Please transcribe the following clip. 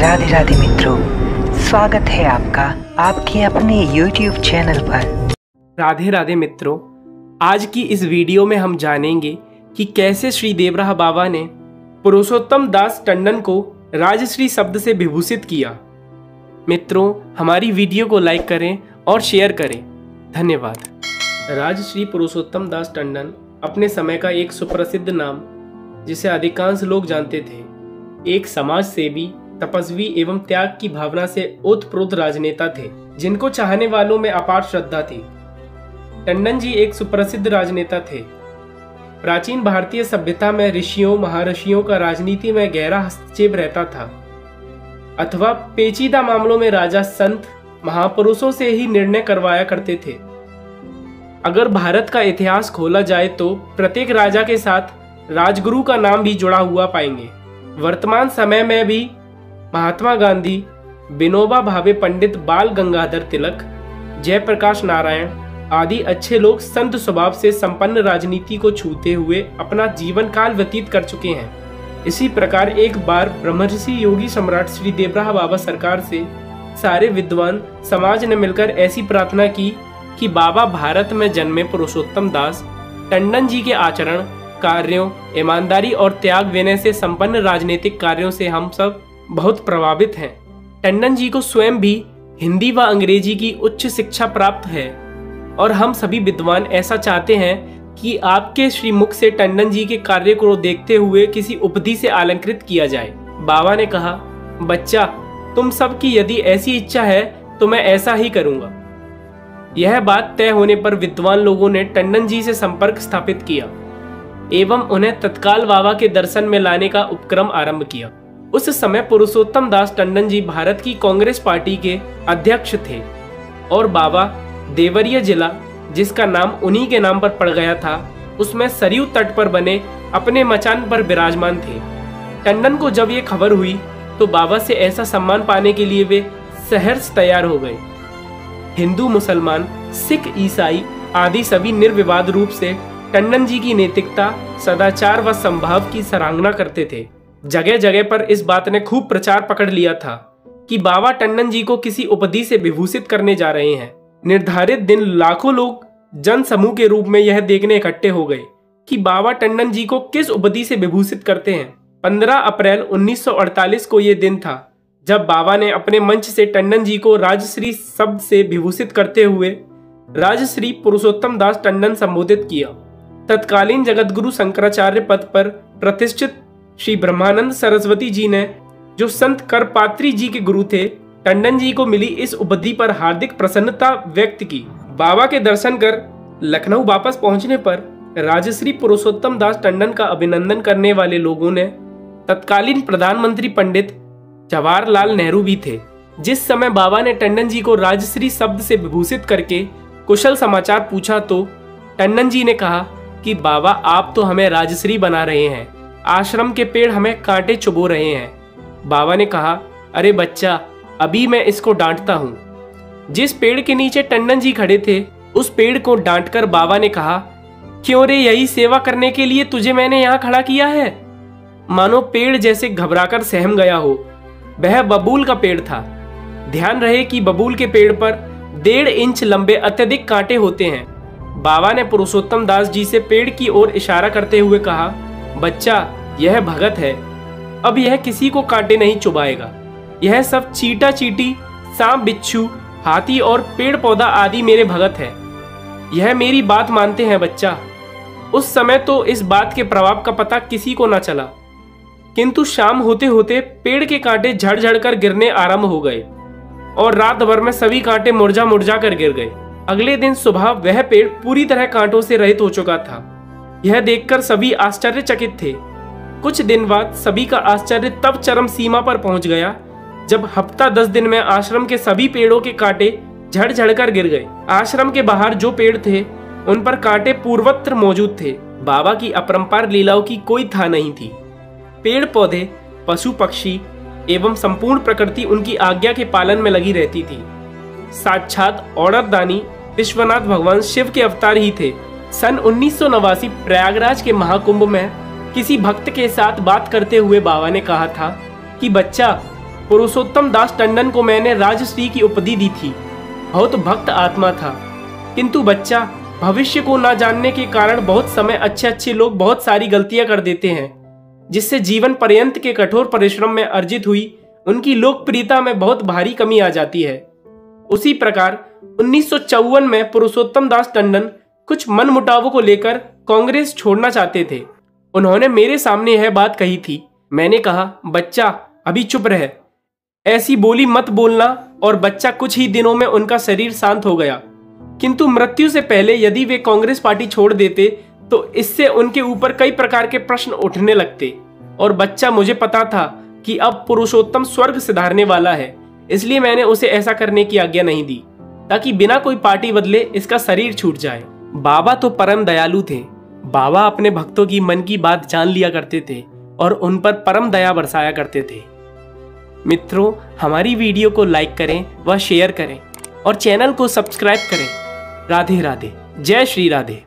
राधे राधे मित्रों, स्वागत है आपका आपके अपने YouTube चैनल पर। राधे राधे मित्रों, आज की इस वीडियो में हम जानेंगे कि कैसे श्री देवराह बाबा ने पुरुषोत्तम दास टंडन को राजश्री शब्द से विभूषित किया। मित्रों, हमारी वीडियो को लाइक करें और शेयर करें। धन्यवाद। राजश्री पुरुषोत्तम दास टंडन अपने समय का एक सुप्रसिद्ध नाम जिसे अधिकांश लोग जानते थे। एक समाज सेवी, तपस्वी एवं त्याग की भावना से ओतप्रोत राजनेता थे जिनको चाहने वालों में अपार श्रद्धा थी। टंडन जी एक सुप्रसिद्ध राजनेता थे। प्राचीन भारतीय सभ्यता में ऋषियों महाऋषियों का राजनीति में गहरा हस्तक्षेप रहता था, अथवा पेचीदा मामलों में राजा संत महापुरुषों से ही निर्णय करवाया करते थे। अगर भारत का इतिहास खोला जाए तो प्रत्येक राजा के साथ राजगुरु का नाम भी जुड़ा हुआ पाएंगे। वर्तमान समय में भी महात्मा गांधी, विनोबा भावे, पंडित बाल गंगाधर तिलक, जयप्रकाश नारायण आदि अच्छे लोग संत स्वभाव से संपन्न राजनीति को छूते हुए अपना जीवन काल व्यतीत कर चुके हैं। इसी प्रकार एक बार ब्रह्मर्षि योगी सम्राट श्री देवराह बाबा सरकार से सारे विद्वान समाज ने मिलकर ऐसी प्रार्थना की कि बाबा भारत में जन्मे पुरुषोत्तम दास टंडन जी के आचरण, कार्यों, ईमानदारी और त्याग विनय से संपन्न राजनीतिक कार्यों से हम सब बहुत प्रभावित हैं। टंडन जी को स्वयं भी हिंदी व अंग्रेजी की उच्च शिक्षा प्राप्त है और हम सभी विद्वान ऐसा चाहते हैं कि आपके श्रीमुख से टंडन जी के कार्य को देखते हुए किसी उपधि से अलंकृत किया जाए। बाबा ने कहा, बच्चा, तुम सब की यदि ऐसी इच्छा है तो मैं ऐसा ही करूंगा। यह बात तय होने पर विद्वान लोगों ने टंडन जी से संपर्क स्थापित किया एवं उन्हें तत्काल बाबा के दर्शन में लाने का उपक्रम आरंभ किया। उस समय पुरुषोत्तम दास टंडन जी भारत की कांग्रेस पार्टी के अध्यक्ष थे और बाबा देवरिया जिला, जिसका नाम उन्हीं के नाम पर पड़ गया था, उसमें सरयू तट पर बने अपने मचान पर विराजमान थे। टंडन को जब ये खबर हुई तो बाबा से ऐसा सम्मान पाने के लिए वे सहर्ष तैयार हो गए। हिंदू, मुसलमान, सिख, ईसाई आदि सभी निर्विवाद रूप से टंडन जी की नैतिकता, सदाचार व संभाव की सराहना करते थे। जगह जगह पर इस बात ने खूब प्रचार पकड़ लिया था कि बाबा टंडन जी को किसी उपधि से विभूषित करने जा रहे हैं। निर्धारित दिन लाखों लोग जन समूह के रूप में यह देखने इकट्ठे हो गए कि बाबा टंडन जी को किस उपधि से विभूषित करते हैं। 15 अप्रैल 1948 को यह दिन था जब बाबा ने अपने मंच से टंडन जी को राजश्री शब्द से विभूषित करते हुए राजश्री पुरुषोत्तम दास टंडन संबोधित किया। तत्कालीन जगतगुरु शंकराचार्य पद पर प्रतिष्ठित श्री ब्रह्मानंद सरस्वती जी ने, जो संत करपात्री जी के गुरु थे, टंडन जी को मिली इस उपधि पर हार्दिक प्रसन्नता व्यक्त की। बाबा के दर्शन कर लखनऊ वापस पहुंचने पर राजश्री पुरुषोत्तम दास टंडन का अभिनंदन करने वाले लोगों ने तत्कालीन प्रधानमंत्री पंडित जवाहरलाल नेहरू भी थे। जिस समय बाबा ने टंडन जी को राजश्री शब्द से विभूषित करके कुशल समाचार पूछा तो टंडन जी ने कहा कि बाबा, आप तो हमें राजश्री बना रहे हैं, आश्रम के पेड़ हमें कांटे चुभो रहे हैं। बाबा ने कहा, अरे बच्चा, अभी मैं इसको डांटता हूं। जिस पेड़ के नीचे टंडन जी खड़े थे उस पेड़ को डांटकर बाबा ने कहा, क्यों रे, यही सेवा करने के लिए तुझे मैंने यहां खड़ा किया है। मानो पेड़ जैसे घबराकर सहम गया हो। वह बबूल का पेड़ था। ध्यान रहे कि बबूल के पेड़ पर 1.5 इंच लंबे अत्यधिक कांटे होते हैं। बाबा ने पुरुषोत्तम दास जी से पेड़ की ओर इशारा करते हुए कहा, बच्चा, यह भगत है, अब यह किसी को कांटे नहीं चुभाएगा। यह सब चीटा चीटी, सांप बिच्छू, हाथी और पेड़ पौधा आदि मेरे भगत है। यह मेरी बात मानते हैं बच्चा। उस समय तो इस बात के प्रभाव का पता किसी को न चला, किंतु शाम होते होते पेड़ के कांटे झड़ कर गिरने आरंभ हो गए और रात भर में सभी कांटे मुरझा मुरझा कर गिर गए। अगले दिन सुबह वह पेड़ पूरी तरह कांटों से रहित हो चुका था। यह देखकर सभी आश्चर्यचकित थे। कुछ दिन बाद सभी का आश्चर्य तब चरम सीमा पर पहुंच गया जब हफ्ता 10 दिन में आश्रम के सभी पेड़ों के कांटे झड़ कर गिर गए। आश्रम के बाहर जो पेड़ थे उन पर कांटे पूर्वत्र मौजूद थे। बाबा की अपरंपार लीलाओं की कोई था नहीं थी। पेड़ पौधे, पशु पक्षी एवं संपूर्ण प्रकृति उनकी आज्ञा के पालन में लगी रहती थी। साक्षात औड़रदानी विश्वनाथ भगवान शिव के अवतार ही थे। सन 1989 प्रयागराज के महाकुंभ में किसी भक्त के साथ बात करते हुए बाबा ने कहा था कि बच्चा, पुरुषोत्तम दास टंडन को मैंने राजश्री की उपाधि दी थी। बहुत भक्त आत्मा था, किंतु बच्चा भविष्य को ना जानने के कारण बहुत समय अच्छे लोग बहुत सारी गलतियां कर देते हैं, जिससे जीवन पर्यंत के कठोर परिश्रम में अर्जित हुई उनकी लोकप्रियता में बहुत भारी कमी आ जाती है। उसी प्रकार 1954 में पुरुषोत्तम दास टंडन कुछ मनमुटावों को लेकर कांग्रेस छोड़ना चाहते थे। उन्होंने मेरे सामने यह बात कही थी। मैंने कहा, बच्चा अभी चुप रह, ऐसी बोली मत बोलना, और बच्चा कुछ ही दिनों में उनका शरीर शांत हो गया। किंतु मृत्यु से पहले यदि वे कांग्रेस पार्टी छोड़ देते तो इससे उनके ऊपर कई प्रकार के प्रश्न उठने लगते, और बच्चा मुझे पता था कि अब पुरुषोत्तम स्वर्ग सिधारने वाला है, इसलिए मैंने उसे ऐसा करने की आज्ञा नहीं दी, ताकि बिना कोई पार्टी बदले इसका शरीर छूट जाए। बाबा तो परम दयालु थे। बाबा अपने भक्तों की मन की बात जान लिया करते थे और उन पर परम दया बरसाया करते थे। मित्रों, हमारी वीडियो को लाइक करें व शेयर करें और चैनल को सब्सक्राइब करें। राधे राधे। जय श्री राधे।